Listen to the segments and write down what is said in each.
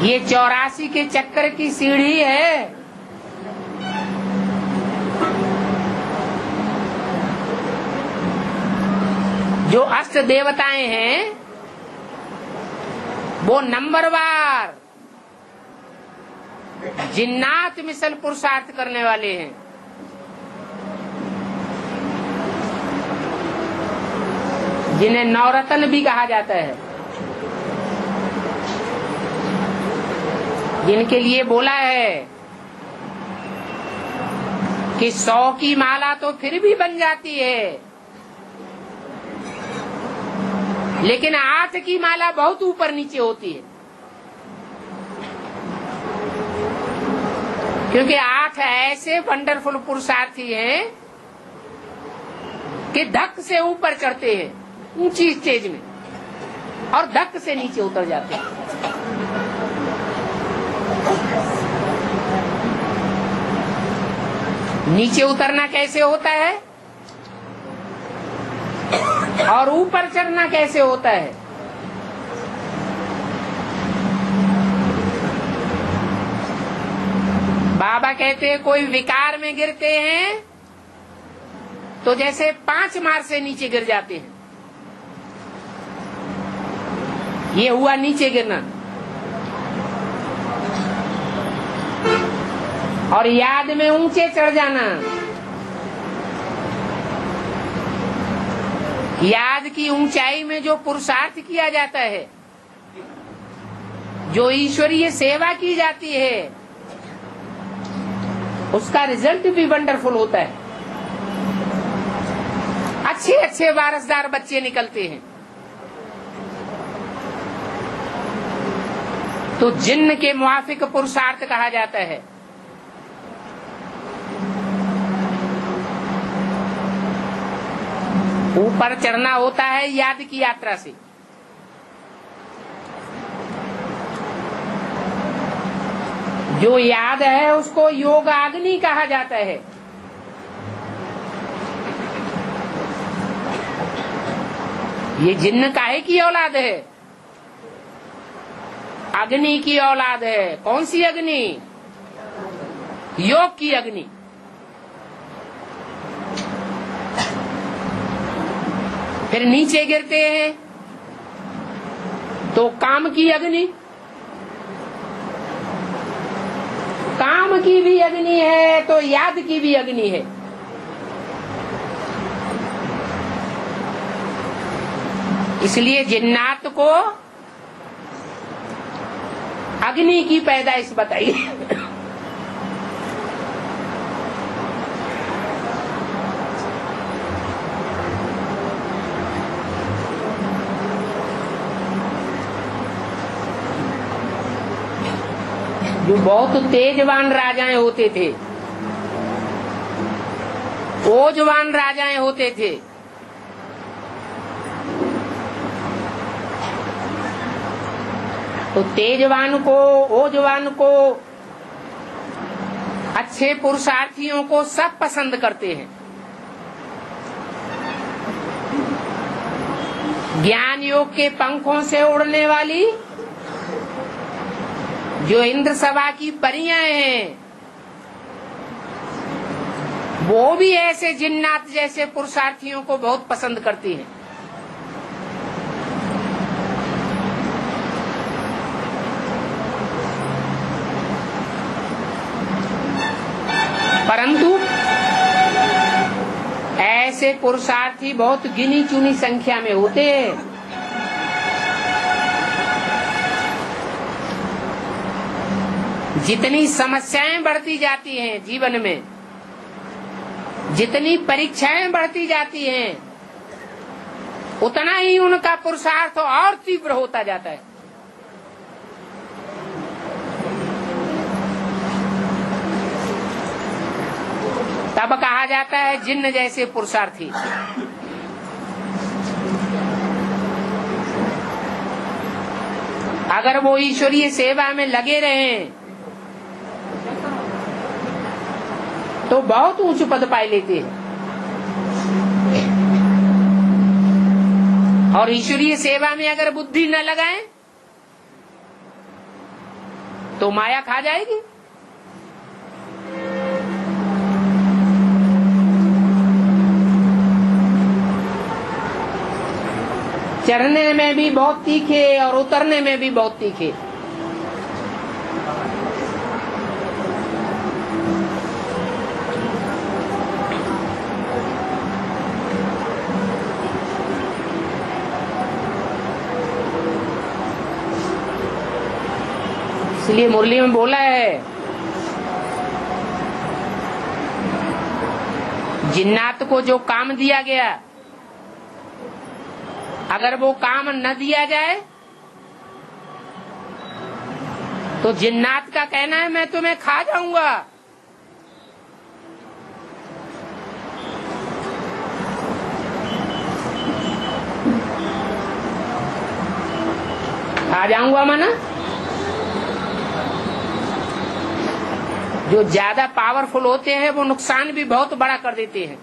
ये 84 के चक्कर की सीढ़ी है। जो अष्ट देवताएं हैं वो नंबरवार जिन्नात मिसल पुरुषार्थ करने वाले हैं। जिन्हें नवरत्न भी कहा जाता है, जिनके लिए बोला है कि 100 की माला तो फिर भी बन जाती है, लेकिन 8 की माला बहुत ऊपर नीचे होती है, क्योंकि 8 ऐसे वंडरफुल पुरुषार्थी हैं कि धक से ऊपर चढ़ते हैं ऊंची स्टेज में और धक से नीचे उतर जाते हैं। नीचे उतरना कैसे होता है और ऊपर चढ़ना कैसे होता है? बाबा कहते हैं कोई विकार में गिरते हैं तो जैसे 5 मार से नीचे गिर जाते हैं। ये हुआ नीचे गिरना। और याद में ऊंचे चढ़ जाना। याद की ऊंचाई में जो पुरुषार्थ किया जाता है, जो ईश्वरीय सेवा की जाती है, उसका रिजल्ट भी वंडरफुल होता है। अच्छे अच्छे वारसदार बच्चे निकलते हैं। तो जिन्न के मुआफिक पुरुषार्थ कहा जाता है। ऊपर चढ़ना होता है याद की यात्रा से। जो याद है उसको योगाग्नि कहा जाता है। ये जिन्न काहे की औलाद है? अग्नि की औलाद है। कौन सी अग्नि? योग की अग्नि। फिर नीचे गिरते हैं तो काम की अग्नि। काम की भी अग्नि है तो याद की भी अग्नि है। इसलिए जिन्नात को अग्नि की पैदाइश बताई। जो बहुत तेजवान राजाएं होते थे, ओजवान राजाएं होते थे, तो तेजवान को, ओजवान को, अच्छे पुरुषार्थियों को सब पसंद करते हैं। ज्ञान योग के पंखों से उड़ने वाली जो इंद्र सभा की परियां हैं, वो भी ऐसे जिन्नात जैसे पुरुषार्थियों को बहुत पसंद करती हैं। परंतु ऐसे पुरुषार्थी बहुत गिनी चुनी संख्या में होते हैं। जितनी समस्याएं बढ़ती जाती हैं जीवन में, जितनी परीक्षाएं बढ़ती जाती हैं, उतना ही उनका पुरुषार्थ और तीव्र होता जाता है। तब कहा जाता है जिन्न जैसे पुरुषार्थी। अगर वो ईश्वरीय सेवा में लगे रहें तो बहुत ऊंच पद पाए लेते हैं। और ईश्वरीय सेवा में अगर बुद्धि न लगाएं तो माया खा जाएगी। चढ़ने में भी बहुत तीखे और उतरने में भी बहुत तीखे। इसलिए मुरली में बोला है, जिन्नात को जो काम दिया गया, अगर वो काम न दिया जाए तो जिन्नात का कहना है मैं तुम्हें खा जाऊंगा। खा जाऊंगा माना जो ज्यादा पावरफुल होते हैं वो नुकसान भी बहुत बड़ा कर देते हैं।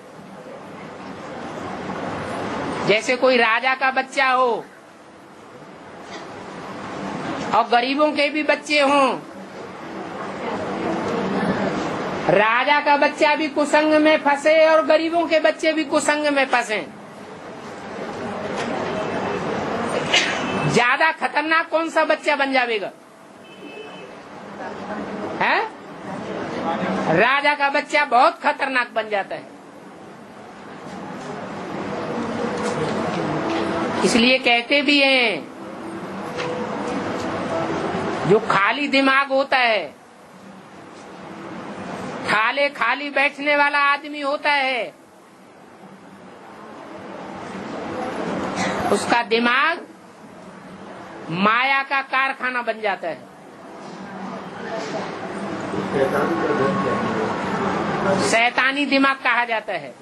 जैसे कोई राजा का बच्चा हो और गरीबों के भी बच्चे हों, राजा का बच्चा भी कुसंग में फंसे और गरीबों के बच्चे भी कुसंग में फंसे, ज्यादा खतरनाक कौन सा बच्चा बन जाएगा? है राजा का बच्चा बहुत खतरनाक बन जाता है। इसलिए कहते भी हैं, जो खाली दिमाग होता है, खाली बैठने वाला आदमी होता है, उसका दिमाग माया का कारखाना बन जाता है। शैतानी दिमाग कहा जाता है।